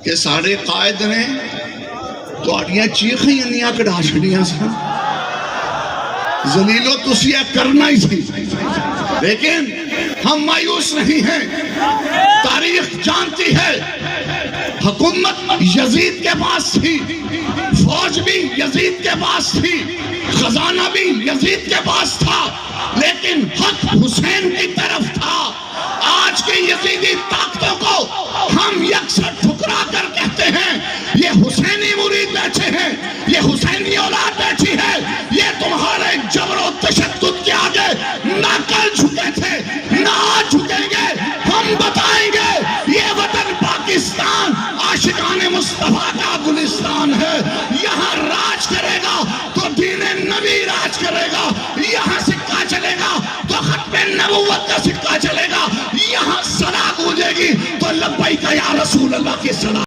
کہ سارے قائد نے تہاڈیاں چیخیں انیاں کڑا چھڑیاں سن، ذلیلو تسی یہ کرنا ہی سی، لیکن ہم مایوس نہیں ہیں۔ تاریخ جانتی ہے حکومت یزید کے پاس تھی، فوج بھی یزید کے پاس تھی، خزانہ بھی یزید کے پاس تھا، لیکن حق حسین کی طرف تھا۔ آج کی یزیدی طاقتوں کو ہم یکسر ٹھکرا کر کہتے ہیں یہ حسینی مرید بیٹھے ہیں، یہ حسینی اولاد بیٹھی ہے، یہ تمہارے جبر و تشدد کے آگے نہ کل جھکے تھے نہ آج جھکیں گے۔ ہم بتائیں گے یہ وطن پاکستان عاشقان مصطفیٰ کا گلستان ہے، یہاں راج کرے گا تو دین نبی راج کرے گا، یہاں سکہ چلے گا تو ختم نبوت کا سکہ چلے گا، یہاں صدا گونجے گی تو لبیک یا رسول اللہ کی صدا